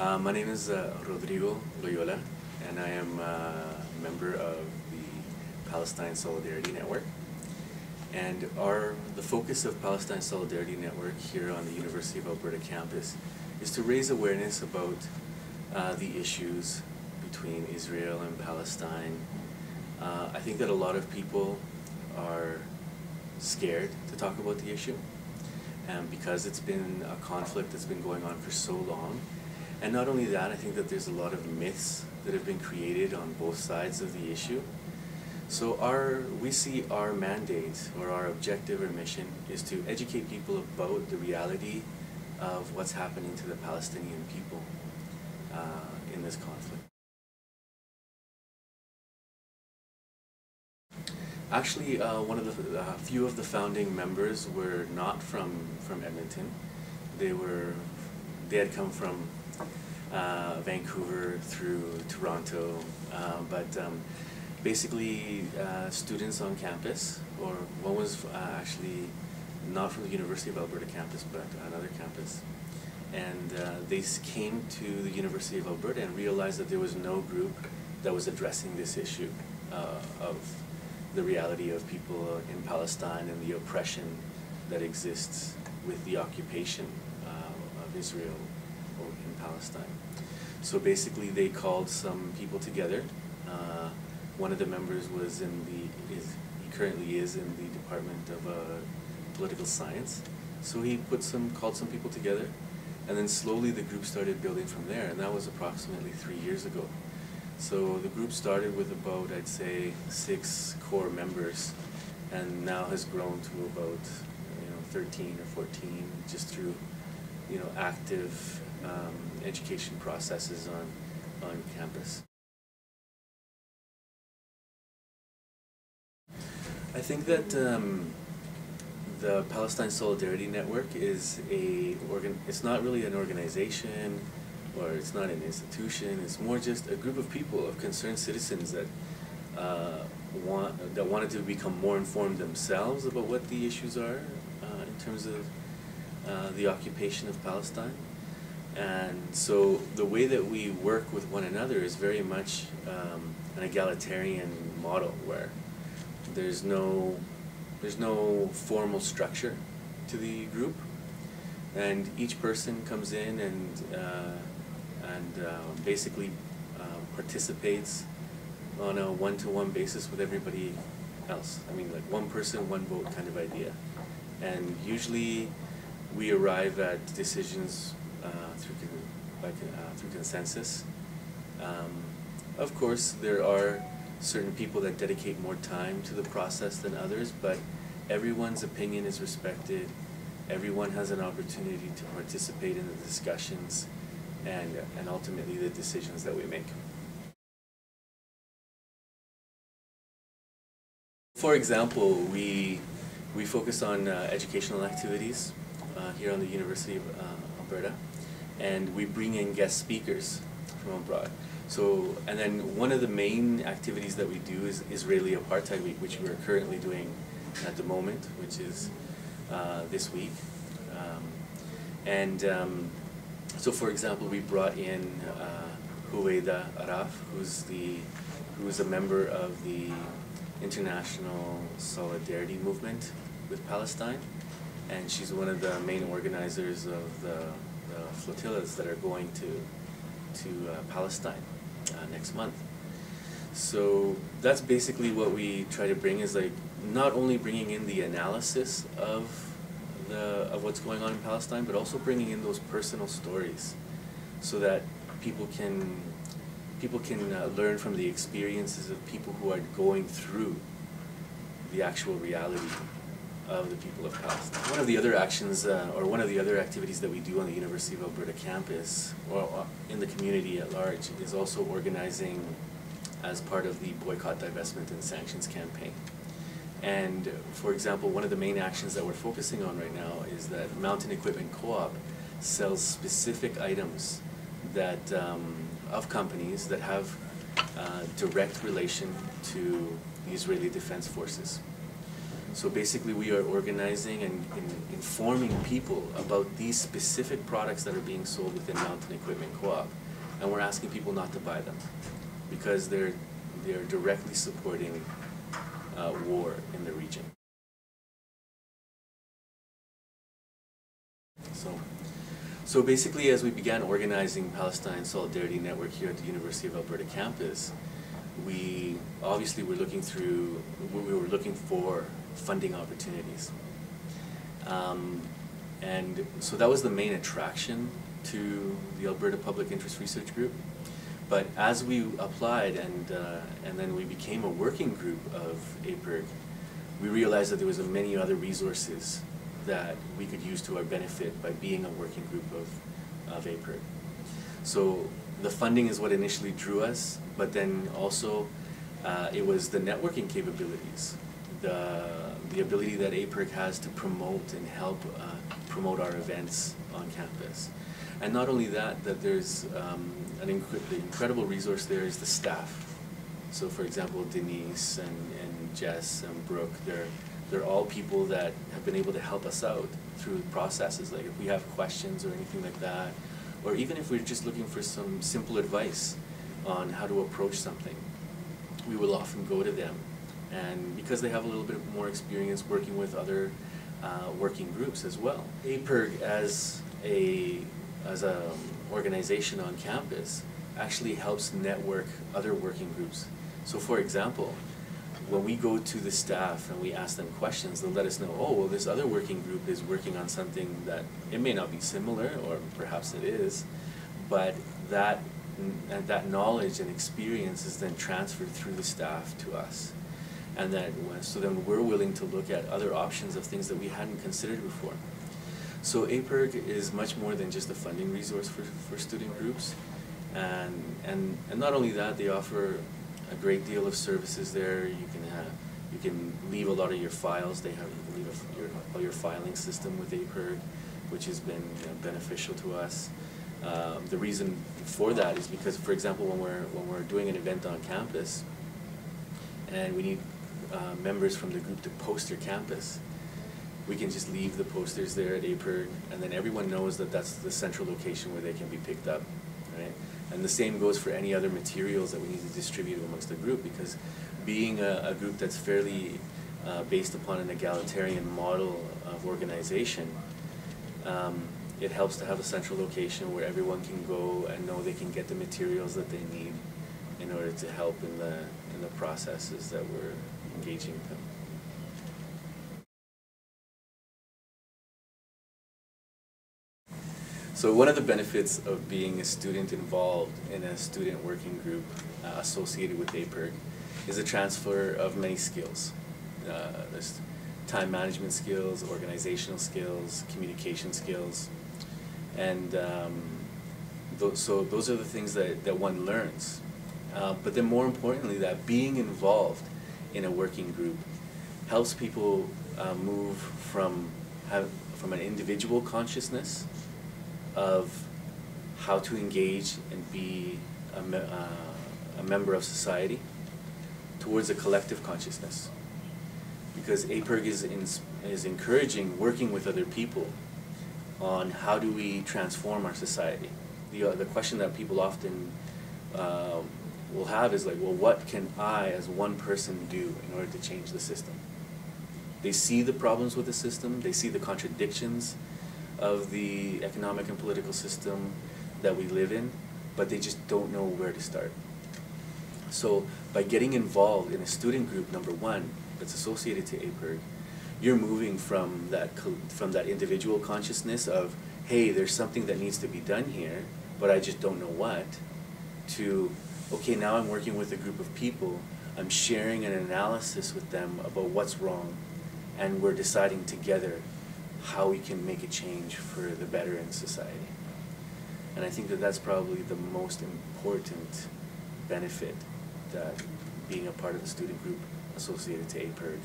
My name is Rodrigo Loyola, and I am a member of the Palestine Solidarity Network. And the focus of Palestine Solidarity Network here on the University of Alberta campus is to raise awareness about the issues between Israel and Palestine. I think that a lot of people are scared to talk about the issue, and because it's been a conflict that's been going on for so long. And not only that, I think that there's a lot of myths that have been created on both sides of the issue. So we see our mandate, or our objective or mission, is to educate people about the reality of what's happening to the Palestinian people in this conflict. Actually, one of the few of the founding members were not from Edmonton. They had come from Vancouver through Toronto, but basically students on campus, or one was actually not from the University of Alberta campus, but another campus. And they came to the University of Alberta and realized that there was no group that was addressing this issue of the reality of people in Palestine and the oppression that exists with the occupation of Israel in Palestine. So basically they called some people together. One of the members was he currently is in the Department of Political Science. So he called some people together, and then slowly the group started building from there, and that was approximately 3 years ago. So the group started with about, I'd say, 6 core members, and now has grown to about 13 or 14 just through active education processes on campus. I think that the Palestine Solidarity Network it's not really an organization, or it's not an institution. It's more just a group of people, of concerned citizens that wanted to become more informed themselves about what the issues are in terms of the occupation of Palestine. And so the way that we work with one another is very much an egalitarian model, where there's no formal structure to the group, and each person comes in and basically participates on a one-to-one basis with everybody else. I mean, like one person, one vote kind of idea. And usually we arrive at decisions through consensus. Of course, there are certain people that dedicate more time to the process than others, but everyone's opinion is respected. Everyone has an opportunity to participate in the discussions and ultimately the decisions that we make. For example, we focus on educational activities here on the University of Alberta, and we bring in guest speakers from abroad. So, and then one of the main activities that we do is Israeli Apartheid Week, which we're currently doing at the moment, which is this week. So for example, we brought in Huwaida Araf, who's a member of the International Solidarity Movement with Palestine, and she's one of the main organizers of the flotillas that are going to Palestine next month. So that's basically what we try to bring, is like not only bringing in the analysis of what's going on in Palestine, but also bringing in those personal stories, so that people can learn from the experiences of people who are going through the actual reality of the people of Palestine. One of the other actions, or one of the other activities that we do on the University of Alberta campus, or in the community at large, is also organizing as part of the Boycott, Divestment and Sanctions campaign. And for example, one of the main actions that we're focusing on right now is that Mountain Equipment Co-op sells specific items that of companies that have direct relation to the Israeli Defense Forces. So basically we are organizing and informing people about these specific products that are being sold within Mountain Equipment Co-op. And we're asking people not to buy them because they're directly supporting war in the region. So basically, as we began organizing Palestine Solidarity Network here at the University of Alberta campus, we obviously were looking for funding opportunities. And so that was the main attraction to the Alberta Public Interest Research Group. But as we applied and then we became a working group of APIRG, we realized that there was many other resources that we could use to our benefit by being a working group of APIRG. So the funding is what initially drew us, but then also it was the networking capabilities, the ability that APIRG has to promote and help promote our events on campus. And not only that, there's the incredible resource there is the staff. So for example, Denise and Jess and Brooke, they're all people that have been able to help us out through processes, like if we have questions or anything like that, or even if we're just looking for some simple advice on how to approach something, we will often go to them. And because they have a little bit more experience working with other working groups as well. APIRG as a organization on campus actually helps network other working groups. So for example, when we go to the staff and we ask them questions, they'll let us know, oh, well, this other working group is working on something that it may not be similar, or perhaps it is, but that knowledge and experience is then transferred through the staff to us. And so then we're willing to look at other options of things that we hadn't considered before. So APIRG is much more than just a funding resource for student groups. And not only that, they offer a great deal of services there. You can leave a lot of your files. You can leave all your filing system with APIRG, which has been beneficial to us. The reason for that is because, for example, when we're doing an event on campus, and we need members from the group to post their campus, we can just leave the posters there at APIRG, and then everyone knows that that's the central location where they can be picked up, right? And the same goes for any other materials that we need to distribute amongst the group, because being a group that's fairly based upon an egalitarian model of organization, it helps to have a central location where everyone can go and know they can get the materials that they need in order to help in the processes that we're engaging with them. So one of the benefits of being a student involved in a student working group associated with APIRG is a transfer of many skills. There's time management skills, organizational skills, communication skills, and so those are the things that one learns. But then more importantly, that being involved in a working group helps people move from an individual consciousness of how to engage and be a member of society towards a collective consciousness. Because APIRG is encouraging working with other people on how do we transform our society. The question that people often will have is like, well, what can I as one person do in order to change the system? They see the problems with the system, they see the contradictions of the economic and political system that we live in, but they just don't know where to start. So by getting involved in a student group, number one, that's associated to APIRG, you're moving from that individual consciousness of, hey, there's something that needs to be done here, but I just don't know what, to, okay, now I'm working with a group of people, I'm sharing an analysis with them about what's wrong, and we're deciding together how we can make a change for the better in society. And I think that that's probably the most important benefit that being a part of a student group associated to APIRG